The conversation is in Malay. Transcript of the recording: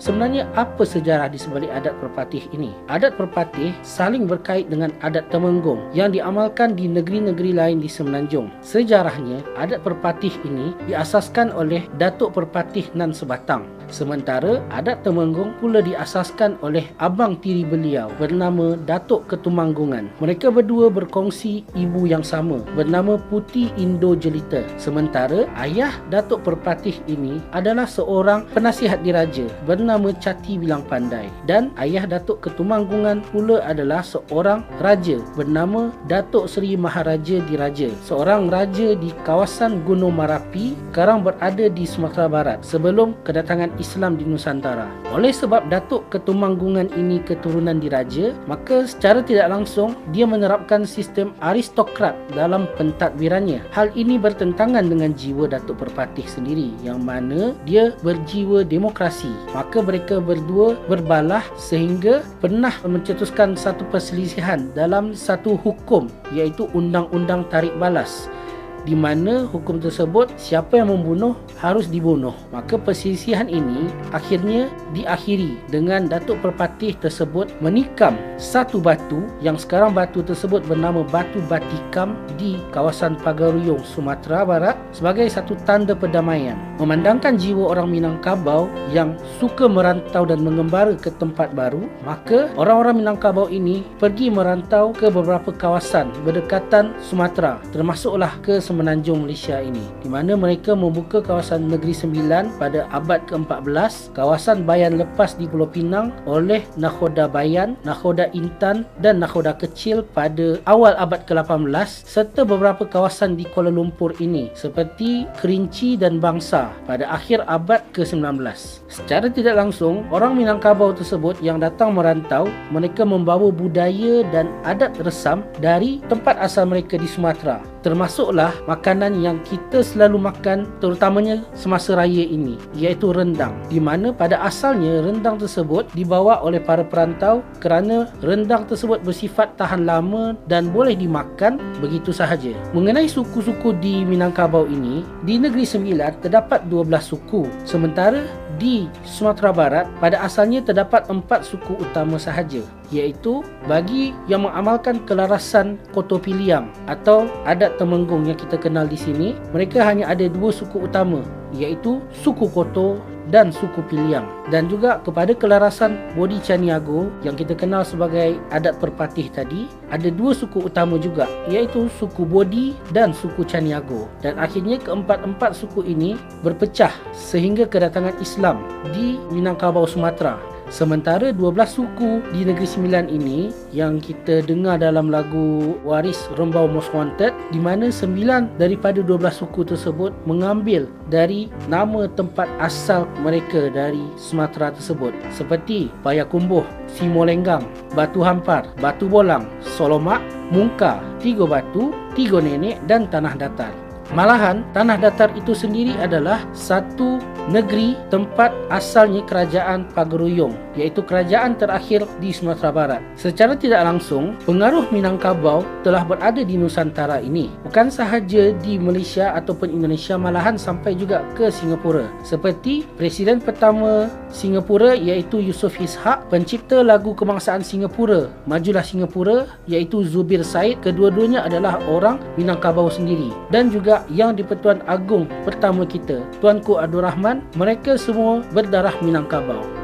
Sebenarnya apa sejarah di sebalik adat perpatih ini? Adat perpatih saling berkait dengan adat Temenggung yang diamalkan di negeri-negeri lain di Semenanjung. Sejarahnya, adat perpatih ini diasaskan oleh Datuk Perpatih Nan Sebatang. Sementara adat Temenggung pula diasaskan oleh abang tiri beliau bernama Datuk Ketumanggungan. Mereka berdua berkongsi ibu yang sama bernama Putih Indo Jelita. Sementara ayah Datuk Perpatih ini adalah seorang penasihat diraja bernama Cati Bilang Pandai, dan ayah Datuk Ketumanggungan pula adalah seorang raja bernama Datuk Seri Maharaja Diraja, seorang raja di kawasan Gunung Marapi, sekarang berada di Sumatera Barat sebelum kedatangan Islam di Nusantara. Oleh sebab Datuk Ketumanggungan ini keturunan diraja, maka secara tidak langsung dia menerapkan sistem aristokrat dalam pentadbirannya. Hal ini bertentangan dengan jiwa Datuk Perpatih sendiri yang mana dia berjiwa demokrasi. Maka mereka berdua berbalah sehingga pernah mencetuskan satu perselisihan dalam satu hukum, iaitu Undang-Undang Tarik Balas, di mana hukum tersebut siapa yang membunuh harus dibunuh. Maka perselisihan ini akhirnya diakhiri dengan Datuk Perpatih tersebut menikam satu batu yang sekarang batu tersebut bernama Batu Batikam di kawasan Pagaruyung, Sumatera Barat sebagai satu tanda perdamaian. Memandangkan jiwa orang Minangkabau yang suka merantau dan mengembara ke tempat baru, maka orang-orang Minangkabau ini pergi merantau ke beberapa kawasan berdekatan Sumatera, termasuklah ke Semenanjung Malaysia ini, di mana mereka membuka kawasan Negeri Sembilan pada abad ke-14, kawasan Bayan Lepas di Pulau Pinang oleh Nakhoda Bayan, Nakhoda Intan dan Nakhoda Kecil pada awal abad ke-18, serta beberapa kawasan di Kuala Lumpur ini seperti Kerinci dan Bangsa pada akhir abad ke-19. Secara tidak langsung, orang Minangkabau tersebut yang datang merantau, mereka membawa budaya dan adat resam dari tempat asal mereka di Sumatera, termasuklah makanan yang kita selalu makan terutamanya semasa raya ini, iaitu rendang, di mana pada asalnya rendang tersebut dibawa oleh para perantau kerana rendang tersebut bersifat tahan lama dan boleh dimakan begitu sahaja. Mengenai suku-suku di Minangkabau ini, di Negeri Sembilan terdapat 12 suku, sementara di Sumatera Barat pada asalnya terdapat 4 suku utama sahaja, iaitu bagi yang mengamalkan kelarasan Koto Piliang atau adat Temenggung yang kita kenal di sini, mereka hanya ada 2 suku utama, iaitu suku Koto dan suku Piliang. Dan juga kepada kelarasan Bodi Caniago yang kita kenal sebagai adat Perpatih tadi, ada 2 suku utama juga, iaitu suku Bodi dan suku Caniago. Dan akhirnya keempat-empat suku ini berpecah sehingga kedatangan Islam di Minangkabau, Sumatera. Sementara 12 suku di Negeri Sembilan ini yang kita dengar dalam lagu Waris Rembau Most Wanted, di mana 9 daripada 12 suku tersebut mengambil dari nama tempat asal mereka dari Sumatera tersebut, seperti Payakumbuh, Simolenggang, Batu Hampar, Batu Bolang, Solomak, Mungka, Tiga Batu, Tiga Nenek dan Tanah Datar. Malahan Tanah Datar itu sendiri adalah satu negeri tempat asalnya kerajaan Pagaruyung, iaitu kerajaan terakhir di Sumatera Barat. Secara tidak langsung, pengaruh Minangkabau telah berada di Nusantara ini, bukan sahaja di Malaysia ataupun Indonesia, malahan sampai juga ke Singapura. Seperti Presiden pertama Singapura iaitu Yusof Ishak, pencipta lagu kebangsaan Singapura, Majulah Singapura, iaitu Zubir Said, kedua-duanya adalah orang Minangkabau sendiri. Dan juga yang di-Pertuan Agong pertama kita, Tuanku Abdul Rahman, mereka semua berdarah Minangkabau.